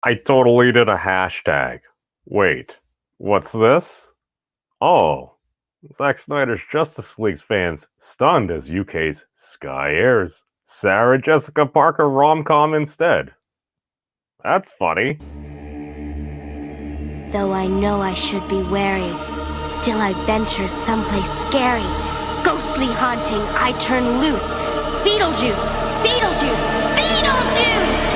I totally did a hashtag. Wait, what's this? Oh, Zack Snyder's Justice League fans stunned as UK's Sky airs Sarah Jessica Parker rom-com instead. That's funny. Though I know I should be wary, still I venture someplace scary. Ghostly haunting, I turn loose. Beetlejuice! Beetlejuice! Beetlejuice!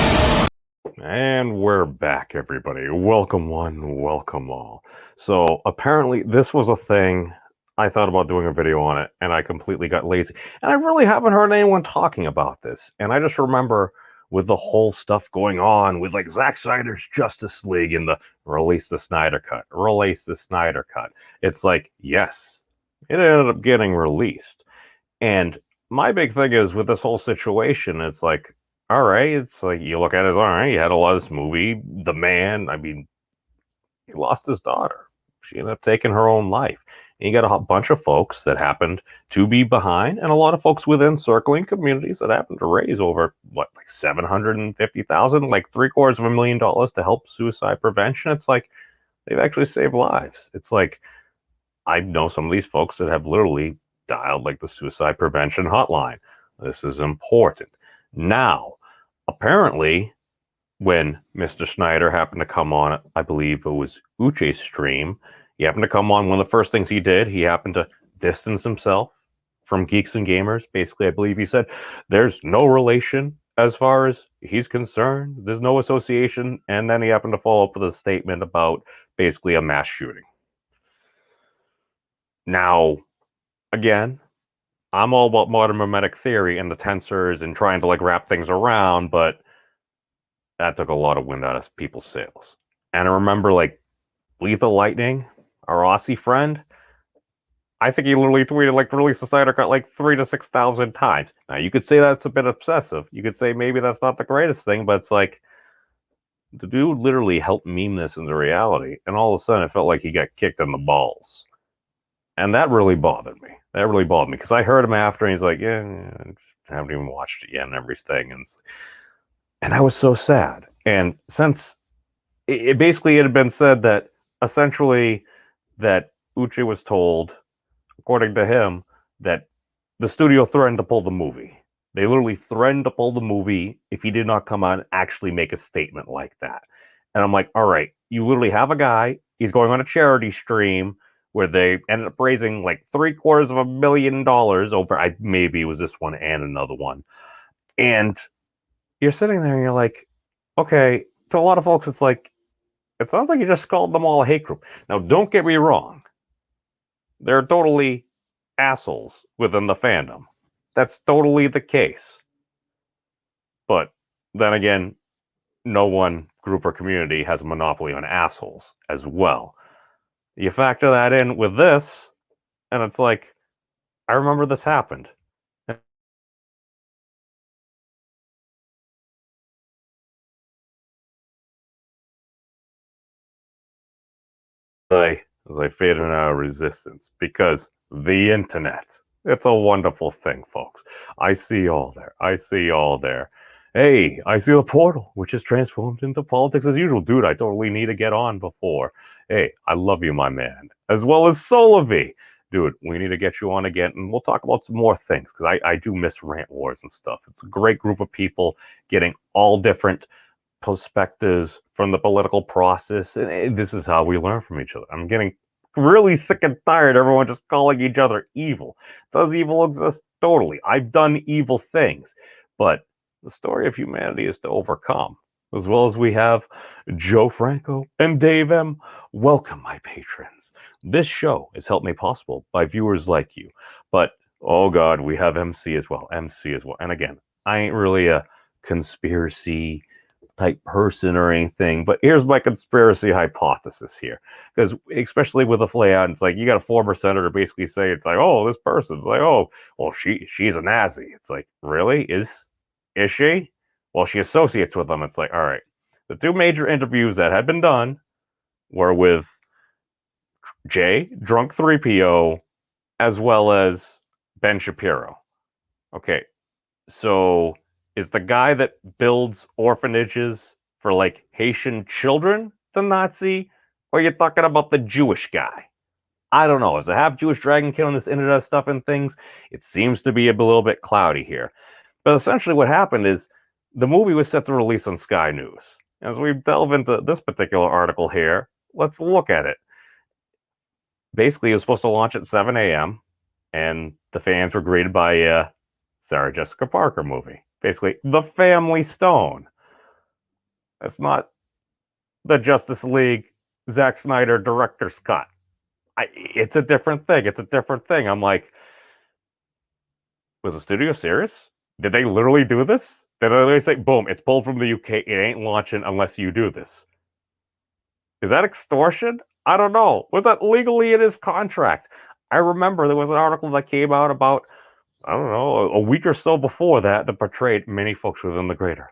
And we're back, everybody. Welcome one, welcome all. So apparently this was a thing. I thought about doing a video on it, and I completely got lazy. And I really haven't heard anyone talking about this. And I just remember with the whole stuff going on with like Zack Snyder's Justice League and the release the Snyder Cut, release the Snyder Cut. It's like, yes, it ended up getting released. And my big thing is with this whole situation, it's like, all right, it's like you look at it, all right, you had a lot of this movie. The man, I mean, he lost his daughter. She ended up taking her own life. And you got a bunch of folks that happened to be behind, and a lot of folks within circling communities that happened to raise over what, like 750,000, like $750,000 to help suicide prevention. It's like they've actually saved lives. It's like I know some of these folks that have literally dialed like the suicide prevention hotline. This is important. Now, apparently, when Mr. Snyder happened to come on, I believe it was Uche's stream, he happened to come on. One of the first things he did, he happened to distance himself from Geeks and Gamers. Basically, I believe he said, there's no relation as far as he's concerned. There's no association. And then he happened to follow up with a statement about basically a mass shooting. Now, again, I'm all about modern mimetic theory and the tensors and trying to like wrap things around, but that took a lot of wind out of people's sails. And I remember like Lethal Lightning, our Aussie friend, I think he literally tweeted like release the Snyder Cut like 3,000 to 6,000 times. Now you could say that's a bit obsessive. You could say maybe that's not the greatest thing, but it's like the dude literally helped meme this into reality, and all of a sudden it felt like he got kicked in the balls. And that really bothered me. That really bothered me because I heard him after, and he's like, "Yeah, I haven't even watched it yet and everything." And I was so sad. And since it basically it had been said that essentially that Uche was told, according to him, that the studio threatened to pull the movie. They literally threatened to pull the movie if he did not come out and actually make a statement like that. And I'm like, all right, you literally have a guy, he's going on a charity stream where they ended up raising like $750,000 over, maybe it was this one and another one. And you're sitting there and you're like, okay, to a lot of folks, it's like, it sounds like you just called them all a hate group. Now, don't get me wrong. They're totally assholes within the fandom. That's totally the case. But then again, no one group or community has a monopoly on assholes as well. You factor that in with this, and it's like, I remember this happened. As I faded out of resistance, because the internet, it's a wonderful thing, folks. I see all there. I see all there. Hey, I see the portal, which is transformed into politics as usual. Dude, I totally need to get on before. Hey, I love you, my man. As well as Solavi. Dude, we need to get you on again, and we'll talk about some more things, because I do miss Rant Wars and stuff. It's a great group of people getting all different perspectives from the political process, and this is how we learn from each other. I'm getting really sick and tired of everyone just calling each other evil. Does evil exist? Totally. I've done evil things, but the story of humanity is to overcome. As well as we have Joe Franco and Dave M. Welcome, my patrons. This show is helped made possible by viewers like you. But, oh God, we have MC as well. MC as well. And again, I ain't really a conspiracy type person or anything, but here's my conspiracy hypothesis here, because especially with the layout, it's like you got a former senator basically say it's like, oh, this person's like, oh, well, she's a Nazi. It's like, really? Is she? Well, she associates with them. It's like, all right, the two major interviews that had been done were with Jay Drunk 3PO as well as Ben Shapiro. Okay, so is the guy that builds orphanages for like Haitian children, the Nazi, or you're talking about the Jewish guy? I don't know. Is a half Jewish dragon killing this internet stuff and things? It seems to be a little bit cloudy here. But essentially, what happened is the movie was set to release on Sky News. As we delve into this particular article here, let's look at it. Basically, it was supposed to launch at 7 a.m., and the fans were greeted by a Sarah Jessica Parker movie. Basically, The Family Stone. It's not the Justice League Zack Snyder director's cut. It's a different thing. It's a different thing. I'm like, was the studio serious? Did they literally do this? Did they literally say, boom, it's pulled from the UK, it ain't launching unless you do this? Is that extortion? I don't know. Was that legally in his contract? I remember there was an article that came out about, I don't know, a week or so before that portrayed many folks within the greater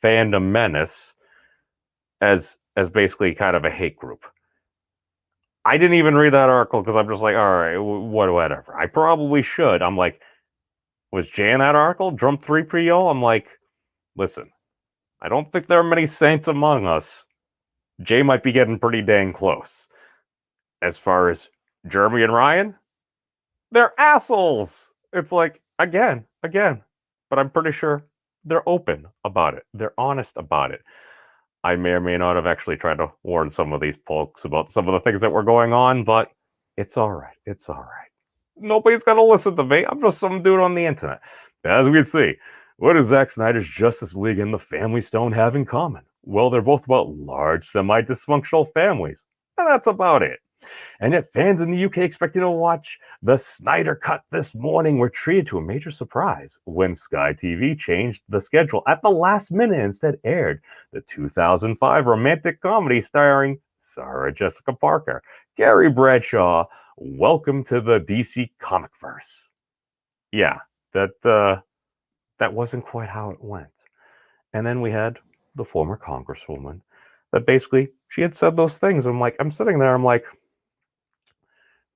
fandom menace as basically kind of a hate group. I didn't even read that article because I'm just like, all right, whatever. I probably should. I'm like, was Jay in that article? Drum 3PO? I'm like, listen, I don't think there are many saints among us. Jay might be getting pretty dang close. As far as Jeremy and Ryan, they're assholes. It's like, again. But I'm pretty sure they're open about it. They're honest about it. I may or may not have actually tried to warn some of these folks about some of the things that were going on, but it's all right. It's all right. Nobody's going to listen to me. I'm just some dude on the internet. As we see, what does Zack Snyder's Justice League and the Family Stone have in common? Well, they're both about large, semi-dysfunctional families. And that's about it. And yet fans in the UK expecting to watch the Snyder Cut this morning were treated to a major surprise when Sky TV changed the schedule at the last minute and instead aired the 2005 romantic comedy starring Sarah Jessica Parker, Gary Bradshaw, Welcome to the DC Comicverse. Yeah, that wasn't quite how it went. And then we had the former congresswoman that basically she had said those things. I'm sitting there, I'm like,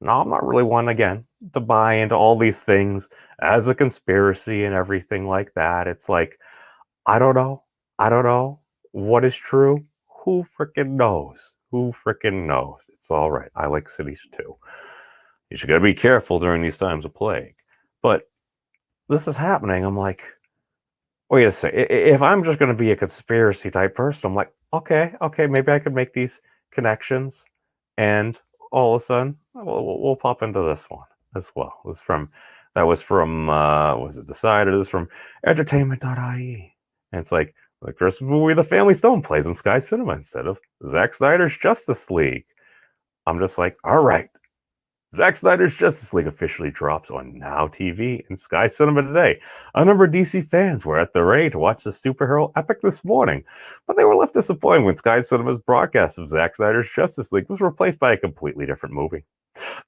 no, I'm not really one, again, to buy into all these things as a conspiracy and everything like that. It's like, I don't know. What is true? Who freaking knows? It's all right. I like cities too. You should gotta be careful during these times of plague. But this is happening. I'm like, wait a second. If I'm just gonna be a conspiracy type person, I'm like, okay, maybe I could make these connections, and all of a sudden we'll pop into this one as well. That was from was it Decided? This is from entertainment.ie. And it's like the Christmas movie The Family Stone plays in Sky Cinema instead of Zack Snyder's Justice League. I'm just like, all right. Zack Snyder's Justice League officially drops on Now TV and Sky Cinema today. A number of DC fans were at the ready to watch the superhero epic this morning, but they were left disappointed when Sky Cinema's broadcast of Zack Snyder's Justice League was replaced by a completely different movie.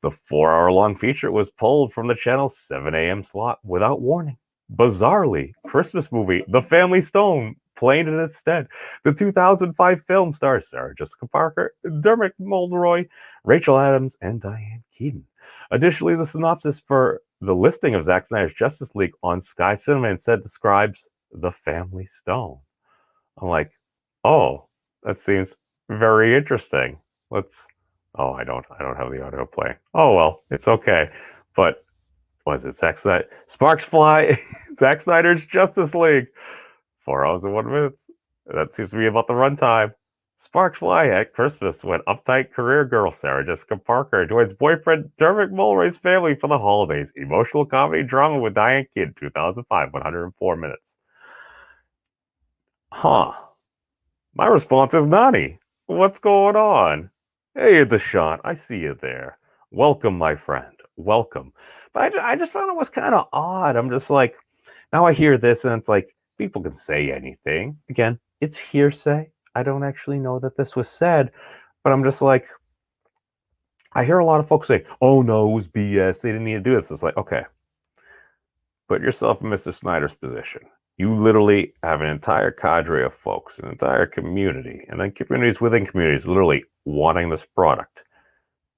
The 4-hour-long feature was pulled from the channel's 7 a.m. slot without warning. Bizarrely, Christmas movie The Family Stone played in its stead. The 2005 film stars Sarah Jessica Parker, Dermot Mulroney, Rachel Adams, and Diane Keaton. Additionally, the synopsis for the listing of Zack Snyder's Justice League on Sky Cinema instead describes The Family Stone. I'm like, oh, that seems very interesting. I don't have the audio playing. Oh well, it's okay. But was it Zack Snyder? Sparks fly, Zack Snyder's Justice League. 4 hours and 1 minute. That seems to be about the runtime. Sparks fly at Christmas when uptight career girl Sarah Jessica Parker joins boyfriend Dermot Mulroney's family for the holidays. Emotional comedy drama with Diane Keaton, 2005, 104 minutes. Huh. My response is Nani. What's going on? Hey, Deshaun, I see you there. Welcome, my friend. Welcome. But I just found it was kind of odd. I'm just like, now I hear this and it's like, people can say anything. Again, it's hearsay. I don't actually know that this was said, but I'm just like, I hear a lot of folks say, oh no, it was BS. They didn't need to do this. It's like, okay, put yourself in Mr. Snyder's position. You literally have an entire cadre of folks, an entire community, and then communities within communities literally wanting this product.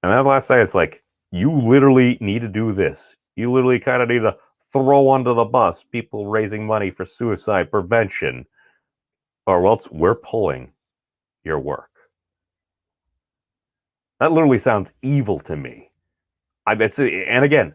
And then last night, it's like, you literally need to do this. You literally kind of need to throw under the bus people raising money for suicide prevention. or else we're pulling your work. That literally sounds evil to me. And again,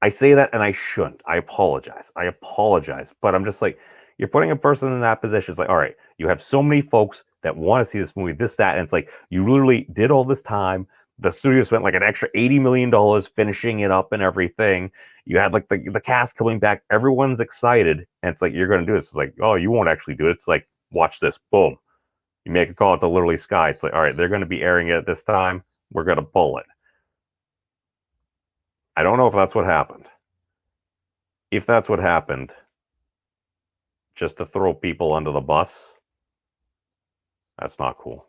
I say that and I shouldn't. I apologize. But I'm just like, you're putting a person in that position. It's like, all right, you have so many folks that want to see this movie, this, that. And it's like, you literally did all this time. The studio spent like an extra $80 million finishing it up and everything. You had like the cast coming back. Everyone's excited. And it's like, you're going to do this. It's like, oh, you won't actually do it. It's like, watch this. Boom. You make a call to literally Sky. It's like, all right, they're going to be airing it at this time. We're going to pull it. I don't know if that's what happened. If that's what happened, just to throw people under the bus, that's not cool.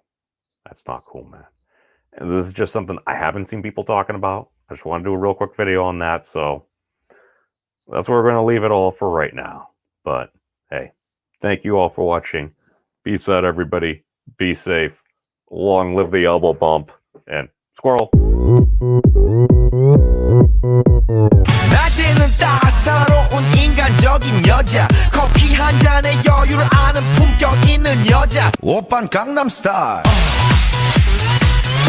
That's not cool, man. And this is just something I haven't seen people talking about. I just want to do a real quick video on that. So that's where we're going to leave it all for right now. But hey, thank you all for watching. Peace out, everybody. Be safe. Long live the elbow bump. And squirrel. 낮에는 따사로운 인간적인 여자 커피 한 잔에 여유를 아는 품격 있는 여자 오빤 강남스타일